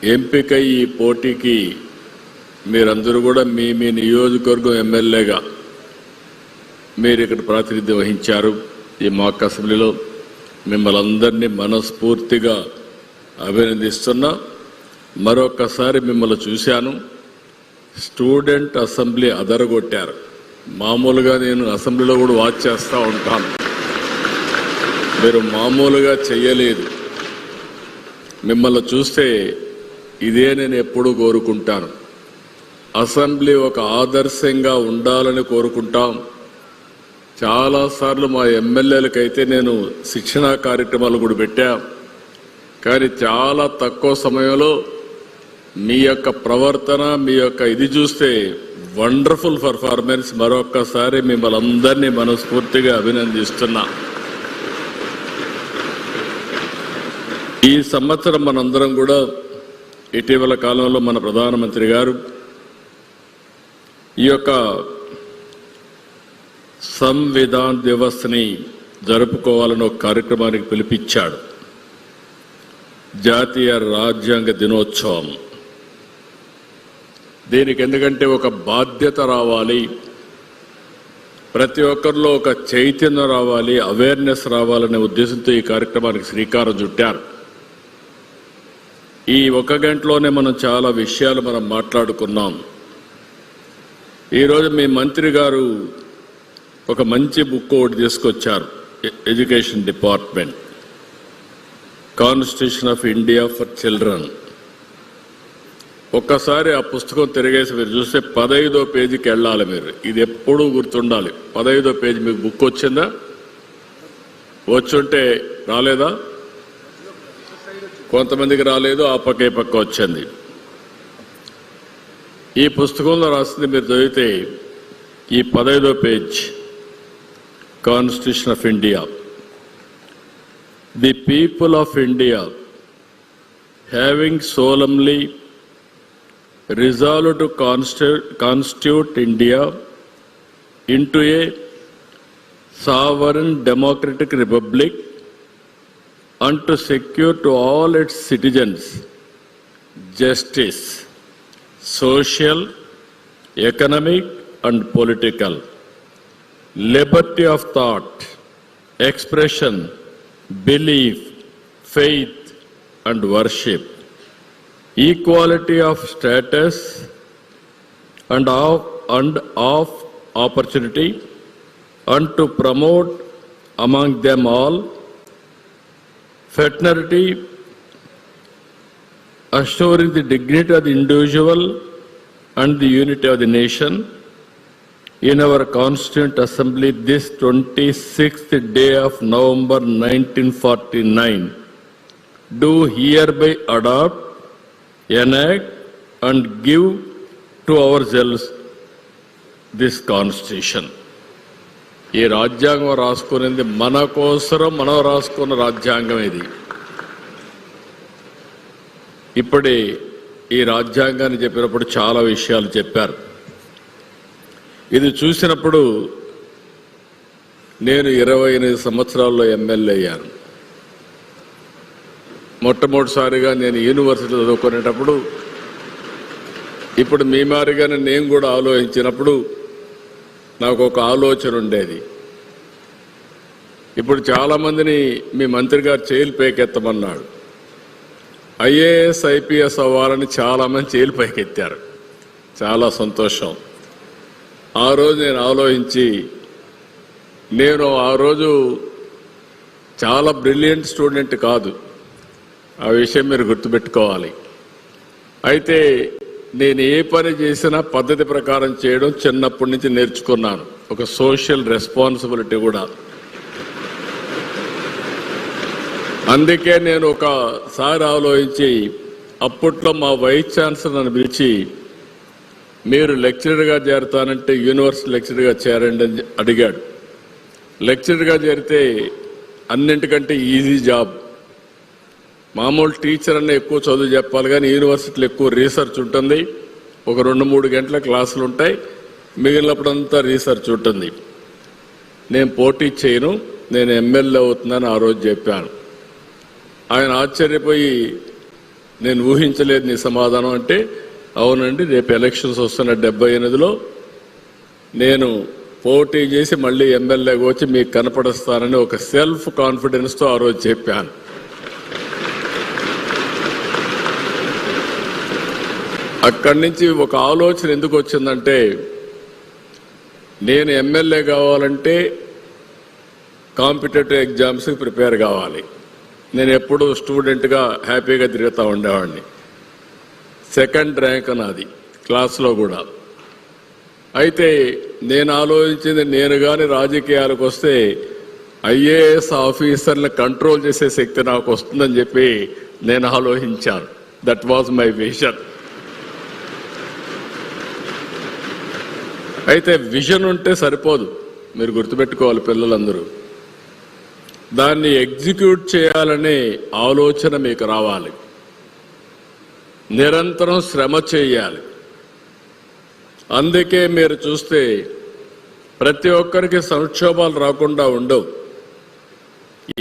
ఎంపిక ఈ పోటీకి మీరందరూ కూడా మీ మీ నియోజకవర్గం ఎమ్మెల్యేగా మీరు ఇక్కడ ప్రాతినిధ్యం వహించారు. ఈ మాక్ అసెంబ్లీలో మిమ్మల్ని అందరినీ మనస్ఫూర్తిగా అభినందిస్తున్నా. మరొకసారి మిమ్మల్ని చూశాను, స్టూడెంట్ అసెంబ్లీ అదరగొట్టారు. మామూలుగా నేను అసెంబ్లీలో కూడా వాచ్ చేస్తూ ఉంటాను, మీరు మామూలుగా చెయ్యలేదు. మిమ్మల్ని చూస్తే ఇదే నేను ఎప్పుడూ కోరుకుంటాను. అసెంబ్లీ ఒక ఆదర్శంగా ఉండాలని కోరుకుంటాం. చాలాసార్లు మా ఎమ్మెల్యేలకైతే నేను శిక్షణా కార్యక్రమాలు కూడా పెట్టా. కానీ చాలా తక్కువ సమయంలో మీ యొక్క ప్రవర్తన, మీ యొక్క ఇది చూస్తే వండర్ఫుల్ పర్ఫార్మెన్స్. మరొక్కసారి మిమ్మల్ని అందరినీ మనస్ఫూర్తిగా అభినందిస్తున్నా. ఈ సంవత్సరం మనందరం కూడా ఇటీవల కాలంలో మన ప్రధానమంత్రి గారు ఈ యొక్క సంవిధాన్ దివస్ని జరుపుకోవాలని ఒక కార్యక్రమానికి పిలిపించాడు. జాతీయ రాజ్యాంగ దినోత్సవం. దీనికి ఎందుకంటే ఒక బాధ్యత రావాలి, ప్రతి ఒక్కరిలో ఒక చైతన్యం రావాలి, అవేర్నెస్ రావాలనే ఉద్దేశంతో ఈ కార్యక్రమానికి శ్రీకారం చుట్టారు. ఈ 1 గంటలోనే మనం చాలా విషయాలు మనం మాట్లాడుకున్నాం. ఈరోజు మీ మంత్రి గారు ఒక మంచి బుక్ ఒకటి తీసుకొచ్చారు, education department, constitution of India for children. ఒక్కసారి ఆ పుస్తకం తిరిగేసి మీరు చూస్తే 15వ పేజీకి వెళ్ళాలి మీరు. ఇది ఎప్పుడూ గుర్తుండాలి. 15వ పేజీ మీకు బుక్ వచ్చిందా? వచ్చుంటే రాలేదా? కొంతమందికి రాలేదు, ఆ పక్క ఈ పక్క వచ్చింది. ఈ పుస్తకంలో రాసింది మీరు చదివితే ఈ 15వ page, constitution of India. The people of India having solemnly resolved to constitute India into a sovereign democratic republic and to secure to all its citizens justice, social, economic and political, liberty of thought, expression, belief, faith and worship, equality of status and of opportunity, and to promote among them all fraternity, assuring the dignity of the individual and the unity of the nation. In our Constituent Assembly this 26th day of November 1949, do hereby adopt, enact and give to ourselves this constitution. ఈ రాజ్యాంగం రాసుకునేది మన కోసరం, మనం రాసుకున్న రాజ్యాంగం ఇది. ఇప్పుడే ఈ రాజ్యాంగాన్ని చెప్పినప్పుడు చాలా విషయాలు చెప్పారు. ఇది చూసినప్పుడు నేను 28 సంవత్సరాల్లో ఎమ్మెల్యే అయ్యాను. మొట్టమొదటిసారిగా నేను యూనివర్సిటీ చదువుకునేటప్పుడు, ఇప్పుడు మీ మారిగానే నేను కూడా ఆలోచించినప్పుడు నాకు ఒక ఆలోచన ఉండేది. ఇప్పుడు చాలామందిని మీ మంత్రి గారు చేయిలు పైకెత్తమన్నాడు. ఐఏఎస్ ఐపీఎస్ అవ్వాలని చాలామంది చేయిలు పైకెత్తారు. చాలా సంతోషం. ఆ రోజు నేను ఆలోచించి, నేను ఆ రోజు చాలా బ్రిలియంట్ స్టూడెంట్ కాదు, ఆ విషయం మీరు గుర్తుపెట్టుకోవాలి. అయితే నేను ఏ పని చేసినా పద్ధతి ప్రకారం చేయడం చిన్నప్పటి నుంచి నేర్చుకున్నాను. ఒక సోషల్ రెస్పాన్సిబిలిటీ కూడా. అందుకే నేను ఒకసారి ఆలోచించి, అప్పట్లో మా వైస్ ఛాన్సలర్ నన్ను పిలిచి, మీరు లెక్చరర్గా చేరతానంటే యూనివర్సిటీ లెక్చరర్గా చేరండి అని అడిగాడు. లెక్చరర్గా చేరితే అన్నింటికంటే ఈజీ జాబ్. మామూలు టీచర్ అన్న ఎక్కువ చదువు చెప్పాలి, కానీ యూనివర్సిటీలో ఎక్కువ రీసెర్చ్ ఉంటుంది. ఒక 2-3 గంటల క్లాసులు ఉంటాయి, మిగిలినప్పుడంతా రీసెర్చ్ ఉంటుంది. నేను పోటీ చేయను, నేను ఎమ్మెల్యే అవుతున్నాను ఆ రోజు చెప్పాను. ఆయన ఆశ్చర్యపోయి నేను ఊహించలేదు నీ సమాధానం అంటే, అవునండి రేపు ఎలక్షన్స్ వస్తున్న 78లో నేను పోటీ చేసి మళ్ళీ ఎమ్మెల్యేగా వచ్చి మీకు కనపడుస్తానని ఒక సెల్ఫ్ కాన్ఫిడెన్స్తో ఆ రోజు చెప్పాను. అక్కడి నుంచి ఒక ఆలోచన ఎందుకు వచ్చిందంటే, నేను ఎమ్మెల్యే కావాలంటే కాంపిటేటివ్ ఎగ్జామ్స్కి ప్రిపేర్ కావాలి. నేను ఎప్పుడూ స్టూడెంట్గా హ్యాపీగా తిరుగుతూ ఉండేవాడిని. సెకండ్ ర్యాంక్ నాది క్లాస్లో కూడా. అయితే నేను ఆలోచించింది, నేను కానీ రాజకీయాలకు వస్తే ఐఏఎస్ ఆఫీసర్ని కంట్రోల్ చేసే శక్తి నాకు వస్తుందని చెప్పి నేను ఆలోచించాను. That was my vision. అయితే విజన్ ఉంటే సరిపోదు, మీరు గుర్తుపెట్టుకోవాలి పిల్లలందరూ. దాన్ని ఎగ్జిక్యూట్ చేయాలనే ఆలోచన మీకు రావాలి. నిరంతరం శ్రమ చేయాలి. అందుకే మీరు చూస్తే ప్రతి ఒక్కరికి సంక్షోభాలు రాకుండా ఉండవు.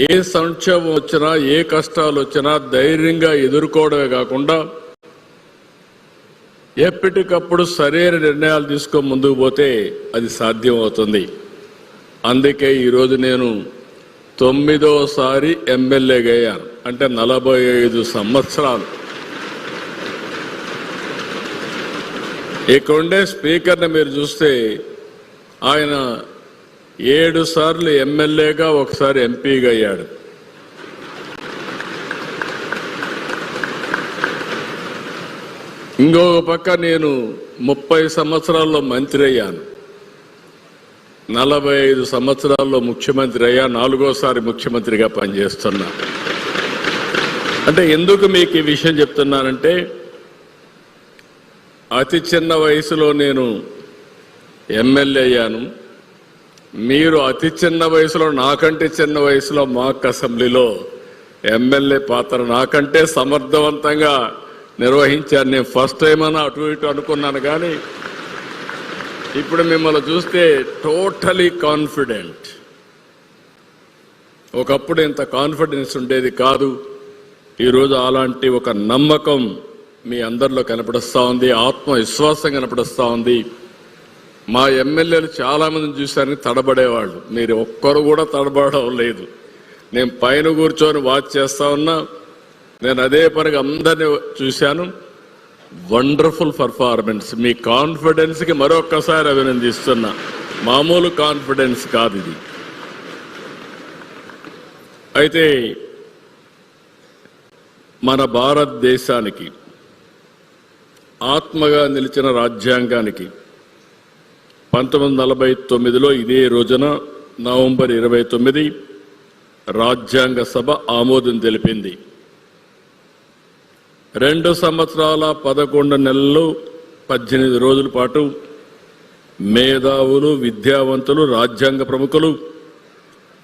ఏ సంక్షోభం వచ్చినా, ఏ కష్టాలు వచ్చినా ధైర్యంగా ఎదుర్కోవడమే కాకుండా ఎప్పటికప్పుడు సరైన నిర్ణయాలు తీసుకొని ముందుకు పోతే అది సాధ్యం అవుతుంది. అందుకే ఈరోజు నేను 9వసారి ఎమ్మెల్యేగా అయ్యాను. అంటే 45 సంవత్సరాలు. ఇక్కడుండే స్పీకర్ని మీరు చూస్తే ఆయన 7 సార్లు ఎమ్మెల్యేగా, ఒకసారి ఎంపీగా అయ్యాడు. ఇంకొక పక్క నేను 30 సంవత్సరాల్లో మంత్రి అయ్యాను. 45 సంవత్సరాల్లో ముఖ్యమంత్రి అయ్యా. 4వసారి ముఖ్యమంత్రిగా పనిచేస్తున్నా. అంటే ఎందుకు మీకు ఈ విషయం చెప్తున్నానంటే, అతి చిన్న వయసులో నేను ఎమ్మెల్యే అయ్యాను. మీరు అతి చిన్న వయసులో, నాకంటే చిన్న వయసులో మాక్ అసెంబ్లీలో ఎమ్మెల్యే పాత్ర నాకంటే సమర్థవంతంగా నిర్వహించాను. నేను ఫస్ట్ టైం అన్నా అటు ఇటు అనుకున్నాను, కానీ ఇప్పుడు మిమ్మల్ని చూస్తే టోటలీ కాన్ఫిడెంట్. ఒకప్పుడు ఇంత కాన్ఫిడెన్స్ ఉండేది కాదు. ఈరోజు అలాంటి ఒక నమ్మకం మీ అందరిలో కనపడుస్తూ ఉంది, ఆత్మవిశ్వాసం కనపడుస్తూ ఉంది. మా ఎమ్మెల్యేలు చాలామందిని చూశాను తడబడేవాళ్ళు. మీరు ఒక్కరు కూడా తడబడడం లేదు. నేను పైన కూర్చొని వాచ్ చేస్తా ఉన్నా, నేను అదే పనిగా అందరినీ చూశాను. Wonderful performance. మీ కాన్ఫిడెన్స్కి మరొక్కసారి అభినందిస్తున్నా. మామూలు కాన్ఫిడెన్స్ కాదు ఇది. అయితే మన భారతదేశానికి ఆత్మగా నిలిచిన రాజ్యాంగానికి 1949లో ఇదే రోజున నవంబర్ 29 రాజ్యాంగ సభ ఆమోదం తెలిపింది. 2 సంవత్సరాల 11 నెలలు 18 రోజుల పాటు మేధావులు, విద్యావంతులు, రాజ్యాంగ ప్రముఖులు,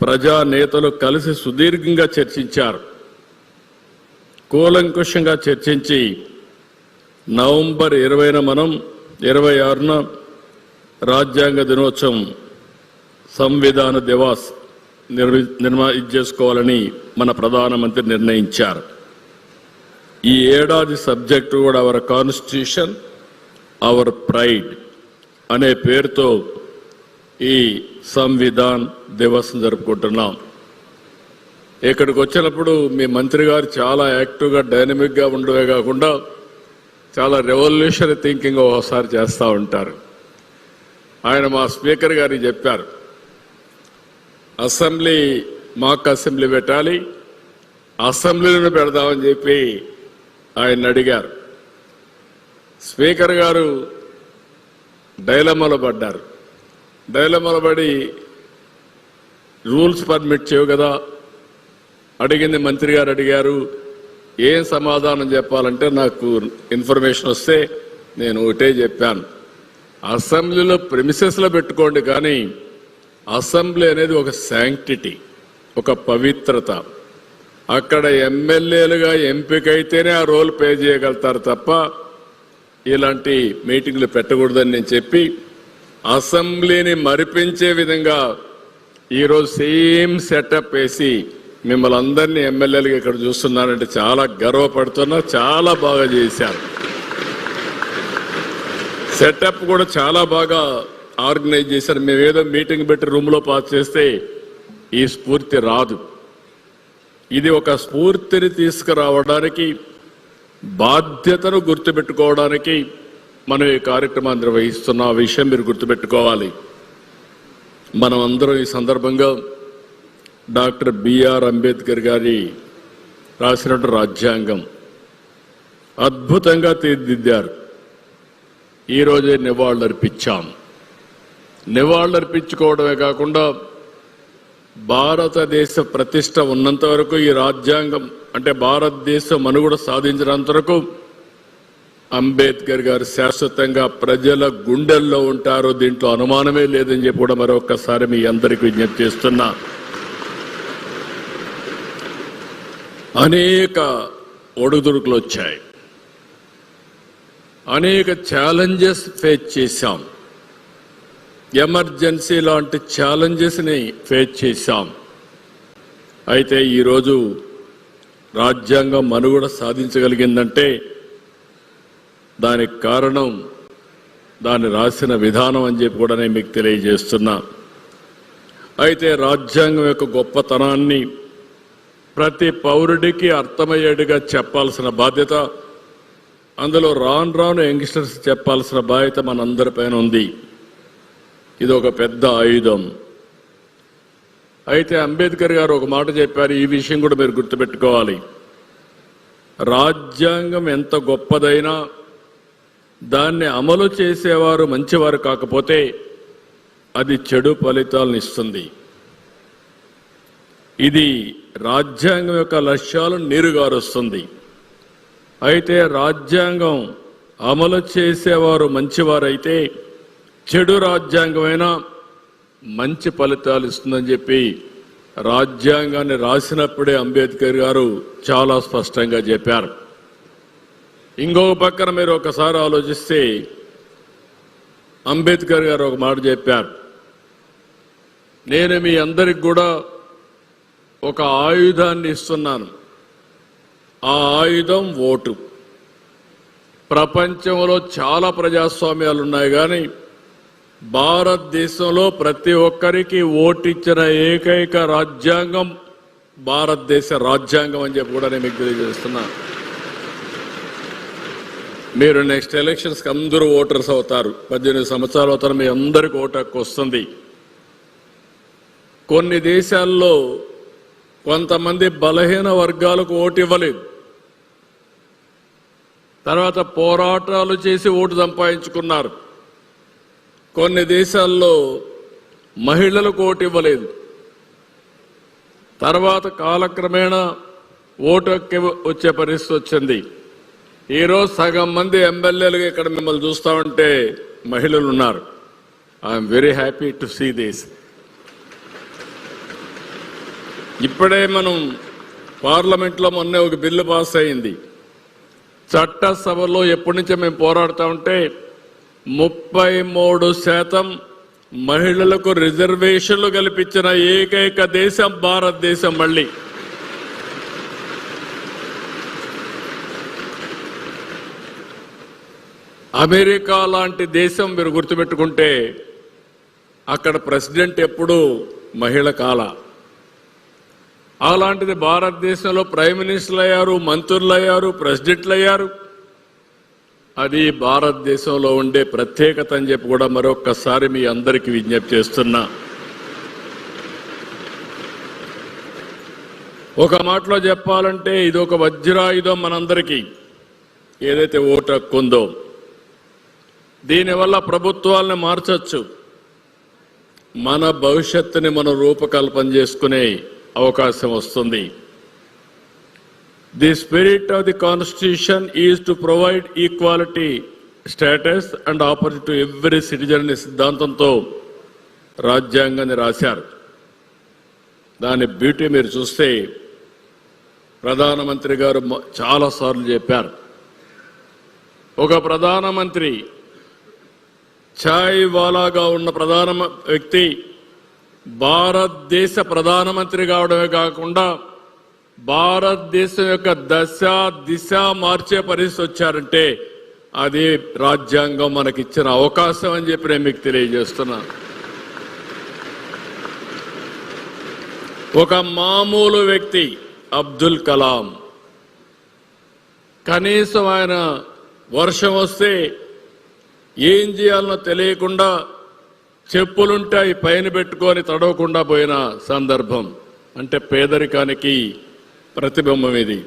ప్రజానేతలు కలిసి సుదీర్ఘంగా చర్చించారు. కూలంకుషంగా చర్చించి నవంబర్ 20న మనం 26న రాజ్యాంగ దినోత్సవం సంవిధాన దివాస్ చేసుకోవాలని మన ప్రధానమంత్రి నిర్ణయించారు. ఈ ఏడాది సబ్జెక్టు కూడా అవర్ కాన్స్టిట్యూషన్ అవర్ ప్రైడ్ అనే పేరుతో ఈ సంవిధాన్ దివస్ జరుపుకుంటున్నాం. ఇక్కడికి వచ్చినప్పుడు మీ మంత్రి గారు చాలా యాక్టివ్గా, డైనమిక్గా ఉండడమే కాకుండా చాలా రెవల్యూషనరీ థింకింగ్ ఒకసారి చేస్తూ ఉంటారు. ఆయన మా స్పీకర్ గారికి చెప్పారు, అసెంబ్లీ మాక్ అసెంబ్లీ పెట్టాలి, అసెంబ్లీలను పెడదామని చెప్పి ఆయన అడిగారు. స్పీకర్ గారు డైలమాలో పడ్డారు. డైలమాలో పడి రూల్స్ పర్మిట్ చేయవు కదా, అడిగింది మంత్రి గారు అడిగారు. ఏం సమాధానం చెప్పాలంటే నాకు ఇన్ఫర్మేషన్ వస్తే నేను ఒకటే చెప్పాను, అసెంబ్లీలో ప్రిమిసెస్లో పెట్టుకోండి, కానీ అసెంబ్లీ అనేది ఒక శాంక్టిటీ, ఒక పవిత్రత. అక్కడ ఎమ్మెల్యేలుగా ఎంపికైతేనే ఆ రోల్ ప్లే చేయగలుగుతారు తప్ప ఇలాంటి మీటింగ్లు పెట్టకూడదని నేను చెప్పి అసెంబ్లీని మరిపించే విధంగా ఈరోజు సేమ్ సెటప్ వేసి మిమ్మల్ని అందరినీ ఎమ్మెల్యేలుగా ఇక్కడ చూస్తున్నారంటే చాలా గర్వపడుతున్నా. చాలా బాగా చేశారు. సెటప్ కూడా చాలా బాగా ఆర్గనైజ్ చేశారు. మేము ఏదో మీటింగ్ పెట్టి రూమ్లో పాస్ చేస్తే ఈ స్ఫూర్తి రాదు. ఇది ఒక స్ఫూర్తిని తీసుకురావడానికి, బాధ్యతను గుర్తుపెట్టుకోవడానికి మనం ఈ కార్యక్రమాన్ని నిర్వహిస్తున్న విషయం మీరు గుర్తుపెట్టుకోవాలి. మనం అందరం ఈ సందర్భంగా డాక్టర్ బిఆర్ అంబేద్కర్ గారి రాసినటువంటి రాజ్యాంగం అద్భుతంగా తీర్చిదిద్దారు. ఈరోజే నివాళులర్పించాం. నివాళులర్పించుకోవడమే కాకుండా భారతదేశ ప్రతిష్ట ఉన్నంత వరకు, ఈ రాజ్యాంగం అంటే భారతదేశం మనుగడ సాధించినంత వరకు అంబేద్కర్ గారు శాశ్వతంగా ప్రజల గుండెల్లో ఉంటారు. దీంట్లో అనుమానమే లేదని చెప్పి కూడా మరొకసారి మీ అందరికీ విజ్ఞప్తి చేస్తున్నా. అనేక ఒడుదుడుకులు వచ్చాయి, అనేక ఛాలెంజెస్ ఫేస్ చేశాం. ఎమర్జెన్సీ లాంటి ఛాలెంజెస్ని ఫేస్ చేశాం. అయితే ఈరోజు రాజ్యాంగం మనుగడ సాధించగలిగిందంటే దానికి కారణం దాన్ని రాసిన విధానం అని చెప్పి కూడా నేను మీకు తెలియజేస్తున్నా. అయితే రాజ్యాంగం యొక్క గొప్పతనాన్ని ప్రతి పౌరుడికి అర్థమయ్యేట్టుగా చెప్పాల్సిన బాధ్యత, అందులో రాను యంగ్స్టర్స్ చెప్పాల్సిన బాధ్యత మనందరిపైన ఉంది. ఇది ఒక పెద్ద ఆయుధం. అయితే అంబేద్కర్ గారు ఒక మాట చెప్పారు, ఈ విషయం కూడా మీరు గుర్తుపెట్టుకోవాలి. రాజ్యాంగం ఎంత గొప్పదైనా దాన్ని అమలు చేసేవారు మంచివారు కాకపోతే అది చెడు ఫలితాలను ఇస్తుంది. ఇది రాజ్యాంగం యొక్క లక్ష్యాలను నీరుగారుస్తుంది. అయితే రాజ్యాంగం అమలు చేసేవారు మంచివారైతే చెడు రాజ్యాంగమైనా మంచి ఫలితాలు ఇస్తుందని చెప్పి రాజ్యాంగాన్ని రాసినప్పుడే అంబేద్కర్ గారు చాలా స్పష్టంగా చెప్పారు. ఇంకొక పక్కన మీరు ఒకసారి ఆలోచిస్తే అంబేద్కర్ గారు ఒక మాట చెప్పారు, నేను మీ అందరికి కూడా ఒక ఆయుధాన్ని ఇస్తున్నాను. ఆ ఆయుధం ఓటు. ప్రపంచంలో చాలా ప్రజాస్వామ్యాలు ఉన్నాయి, కానీ భారతదేశంలో ప్రతి ఒక్కరికి ఓటిచ్చిన ఏకైక రాజ్యాంగం భారతదేశ రాజ్యాంగం అని చెప్పి కూడా నేను మీకు తెలియజేస్తున్నా. మీరు నెక్స్ట్ ఎలక్షన్స్కి అందరూ ఓటర్స్ అవుతారు. 18 సంవత్సరాలు అవుతారు, మీ అందరికీ ఓటు హక్కు వస్తుంది. కొన్ని దేశాల్లో కొంతమంది బలహీన వర్గాలకు ఓటు ఇవ్వలేదు, తర్వాత పోరాటాలు చేసి ఓటు సంపాదించుకున్నారు. కొన్ని దేశాల్లో మహిళలకు ఓటు ఇవ్వలేదు, తర్వాత కాలక్రమేణా ఓటు హక్కు వచ్చే పరిస్థితి వచ్చింది. ఈరోజు సగం మంది ఎమ్మెల్యేలుగా ఇక్కడ మిమ్మల్ని చూస్తా ఉంటే మహిళలు ఉన్నారు. I'm very happy to see this. ఇప్పుడే మనం పార్లమెంట్లో మొన్నే ఒక బిల్లు పాస్ అయింది. చట్టసభలో ఎప్పటి నుంచో మేము పోరాడుతూ ఉంటే 33% మహిళలకు రిజర్వేషన్లు కల్పించిన ఏకైక దేశం భారతదేశం. మళ్ళీ అమెరికా లాంటి దేశం మీరు గుర్తుపెట్టుకుంటే అక్కడ ప్రెసిడెంట్ ఎప్పుడూ మహిళ కాల. అలాంటిది భారతదేశంలో ప్రైమ్ మినిస్టర్లు అయ్యారు, మంత్రులు అయ్యారు, ప్రెసిడెంట్లు అయ్యారు. అది భారతదేశంలో ఉండే ప్రత్యేకత అని చెప్పి కూడా మరొక్కసారి మీ అందరికీ విజ్ఞప్తి చేస్తున్నా. ఒక మాటలో చెప్పాలంటే ఇది ఒక వజ్రాయుధం మనందరికీ. ఏదైతే ఓటు హక్కు ఉందో దీనివల్ల ప్రభుత్వాలను మార్చచ్చు, మన భవిష్యత్తుని మనం రూపకల్పన చేసుకునే అవకాశం వస్తుంది. The spirit of the constitution is to provide equality status and opportunity to every citizen అనే సిద్ధాంతంతో రాజ్యాంగాన్ని రాశారు. దాని బ్యూటీ మీరు చూస్తే ప్రధానమంత్రి గారు చాలాసార్లు చెప్పారు. ఒక ప్రధానమంత్రి ఛాయ్ వాలాగా ఉన్న వ్యక్తి భారతదేశ ప్రధానమంత్రి కావడమే కాకుండా భారతదేశం యొక్క దశ దిశ మార్చే పరిస్థితి వచ్చారంటే అది రాజ్యాంగం మనకిచ్చిన అవకాశం అని చెప్పి నేను మీకు తెలియజేస్తున్నా. ఒక మామూలు వ్యక్తి అబ్దుల్ కలాం కనీసం ఆయన వర్షం వస్తే ఏం చేయాలనో తెలియకుండా చెప్పులుంటే అవి పైన పెట్టుకొని తడవకుండా పోయిన సందర్భం అంటే పేదరికానికి ప్రతిబింబం ఇది.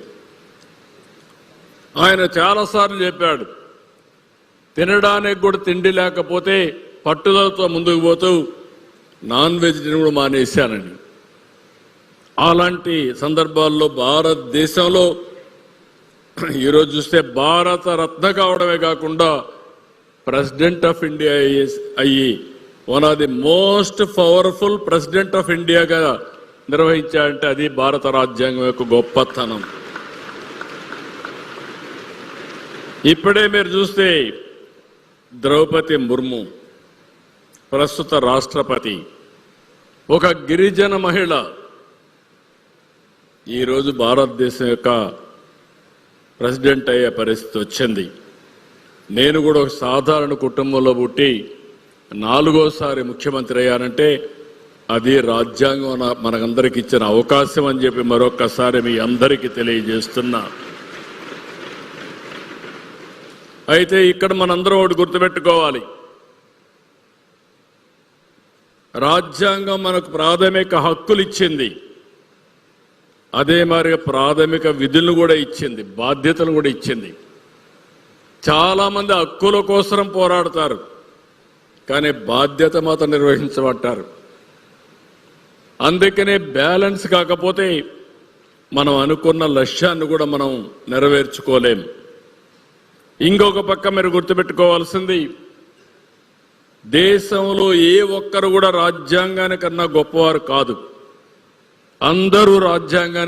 ఆయన చాలాసార్లు చెప్పాడు, తినడానికి కూడా తిండి లేకపోతే పట్టుదలతో ముందుకు పోతూ నాన్ వెజ్ కూడా మానేశానని. అలాంటి సందర్భాల్లో భారతదేశంలో ఈరోజు చూస్తే భారత రత్న కావడమే కాకుండా ప్రెసిడెంట్ ఆఫ్ ఇండియా అయ్యి one of the most powerful president of ఇండియాగా నిర్వహించారంటే అది భారత రాజ్యాంగం యొక్క గొప్పతనం. ఇప్పుడే మీరు చూస్తే ద్రౌపది ముర్ము ప్రస్తుత రాష్ట్రపతి ఒక గిరిజన మహిళ ఈరోజు భారతదేశం యొక్క ప్రెసిడెంట్ అయ్యే పరిస్థితి వచ్చింది. నేను కూడా ఒక సాధారణ కుటుంబంలో పుట్టి 4వసారి ముఖ్యమంత్రి అయ్యానంటే అది రాజ్యాంగం మనకందరికి ఇచ్చిన అవకాశం అని చెప్పి మరొక్కసారి మీ అందరికీ తెలియజేస్తున్నా. అయితే ఇక్కడ మనందరం ఒకటి గుర్తుపెట్టుకోవాలి, రాజ్యాంగం మనకు ప్రాథమిక హక్కులు ఇచ్చింది, అదే మరి ప్రాథమిక విధులను కూడా ఇచ్చింది, బాధ్యతలు కూడా ఇచ్చింది. చాలా మంది హక్కుల కోసం పోరాడతారు కానీ బాధ్యత మాత్రం నిర్వహించమంటారు. అందుకనే బ్యాలెన్స్ కాకపోతే మనం అనుకున్న లక్ష్యాన్ని కూడా మనం నెరవేర్చుకోలేం. ఇంకొక పక్క మీరు గుర్తుపెట్టుకోవాల్సింది, దేశంలో ఏ ఒక్కరు కూడా రాజ్యాంగానికన్నా గొప్పవారు కాదు. అందరూ రాజ్యాంగాన్ని